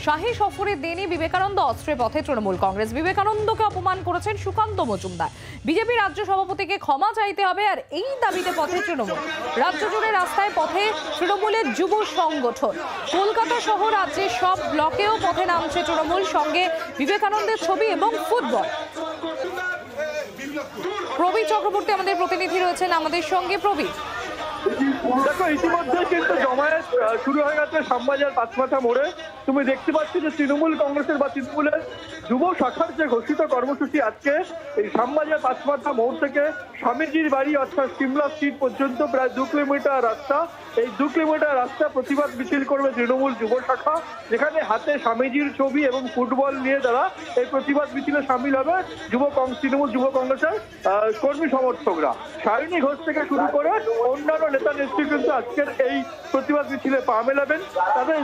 শাহী সফরের দিনই বিবেকানন্দ অস্ত্রের পথে তৃণমূল কংগ্রেস। বিবেকানন্দকে অপমান করেছেন সুকান্ত মজুমদার। বিজেপি রাজ্য সভাপতিকে ক্ষমা চাইতে হবে, আর এই দাবিতে পথে তৃণমূল। রাজ্য জুড়ে রাস্তায় পথে তৃণমূলের যুব সংগঠন। কলকাতা সহ রাজ্যের সব ব্লকেও পথে নামছে তৃণমূল, সঙ্গে বিবেকানন্দের ছবি এবং ফুটবল। প্রবীর চক্রবর্তী আমাদের প্রতিনিধি রয়েছেন আমাদের সঙ্গে। প্রবীর, দেখো, ইতিমধ্যে কিন্তু জমায়েত শুরু হয়ে গেছে শ্যামবাজার পাঁচমাথা মোড়ে। তুমি দেখতে পাচ্ছ যে তৃণমূল কংগ্রেসের বা তৃণমূলের যুব শাখার যে ঘোষিত কর্মসূচি আজকে এই শ্যামবাজার পাঁচমাথা মোড় থেকে স্বামীজির বাড়ি অর্থাৎ সিমলা স্ট্রিট পর্যন্ত প্রায় 2 কিলোমিটার রাস্তা। এই 2 কিলোমিটার রাস্তা প্রতিবাদ মিছিল করবে তৃণমূল যুব শাখা, যেখানে হাতে স্বামীজির ছবি এবং ফুটবল নিয়ে তারা এই প্রতিবাদ মিছিলে সামিল হবে তৃণমূল যুব কংগ্রেসের কর্মী সমর্থকরা। সায়নী ঘোষ থেকে শুরু করে অন্যান্য নেতা নেত্রী কিন্তু আজকের এই প্রতিবাদ মিছিলে পা মেলাবেন। তাদের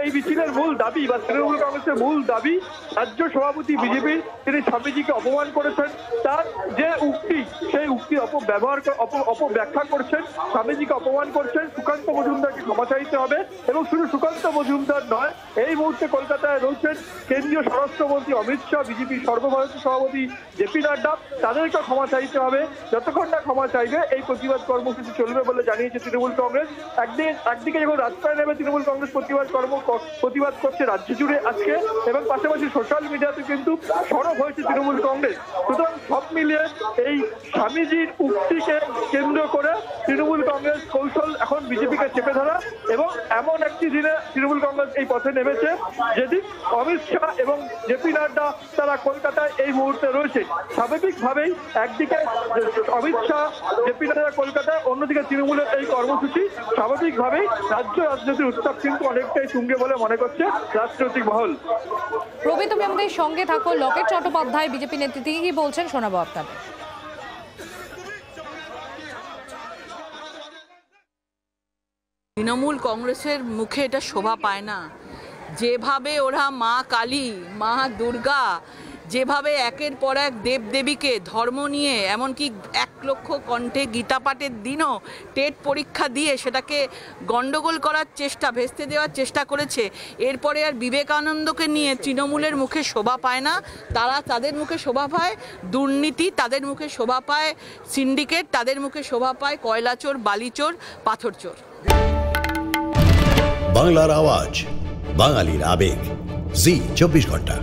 এই মিছিলের মূল দাবি বা তৃণমূল কংগ্রেসের মূল দাবি, রাজ্য সভাপতি বিজেপির তিনি স্বামীজিকে অপমান করেছেন, তার যে উক্তি সেই উক্তির অপব্যাখ্যা করছেন, স্বামীজিকে অপমান করছেন। সুকান্ত মজুমদারকে ক্ষমা চাইতে হবে, এবং শুধু সুকান্ত মজুমদার নয়, এই মুহূর্তে কলকাতায় রয়েছেন কেন্দ্রীয় স্বরাষ্ট্রমন্ত্রী অমিত শাহ, বিজেপির সর্বভারতীয় সভাপতি জেপি নাড্ডা, তাদেরকে ক্ষমা চাইতে হবে। যতক্ষণ না ক্ষমা চাইবে এই প্রতিবাদ কর্মসূচি চলবে বলে জানিয়েছে তৃণমূল কংগ্রেস। একদিকে যখন রাস্তায় নেমে তৃণমূল কংগ্রেস প্রতিবাদ করছে রাজ্য জুড়ে আজকে, এবং পাশাপাশি সোশ্যাল মিডিয়াতে কিন্তু সরব হয়েছে তৃণমূল কংগ্রেস। সুতরাং সব মিলিয়ে এই স্বামীজির উক্তিকে কেন্দ্র করে তৃণমূল কংগ্রেস কৌশল এখন বিজেপিকে চেপে ধরা, এবং এমন একটি দিনে তৃণমূল কংগ্রেস এই পথে নেমেছে যেদিন অমিত শাহ এবং জেপি নাড্ডা তারা কলকাতায় এই মুহূর্তে রয়েছে। স্বাভাবিকভাবেই একদিকে অমিত শাহ জেপি নাড্ডা কলকাতায়, অন্যদিকে তৃণমূলের এই কর্মসূচি, স্বাভাবিকভাবেই রাজ্য রাজনীতির উত্তাপ কিন্তু অনেকটাই তুঙ্গে বলে মনে করছে রাজনৈতিক মহল। প্রবীর, তুমি আমাদের সঙ্গে থাকো। লকেট চট্টোপাধ্যায় বিজেপি নেতৃত্বে কি বলছেন শোনাবো আপনাদের। তৃণমূল কংগ্রেসের মুখে এটা শোভা পায় না। যেভাবে ওরা মা কালী, মা দুর্গা, যেভাবে একের পর এক দেবদেবীকে ধর্ম নিয়ে, এমনকি 1 লক্ষ কণ্ঠে গীতা পাঠের দিনও টেট পরীক্ষা দিয়ে সেটাকে গণ্ডগোল করার চেষ্টা, ভেস্তে দেওয়ার চেষ্টা করেছে, এরপরে আর বিবেকানন্দকে নিয়ে তৃণমূলের মুখে শোভা পায় না। তাদের মুখে শোভা পায় দুর্নীতি, তাদের মুখে শোভা পায় সিন্ডিকেট, তাদের মুখে শোভা পায় কয়লাচোর, বালিচোর, পাথরচোর। বাংলার আওয়াজ, বাঙালির আবেগ, জি 24 ঘন্টা।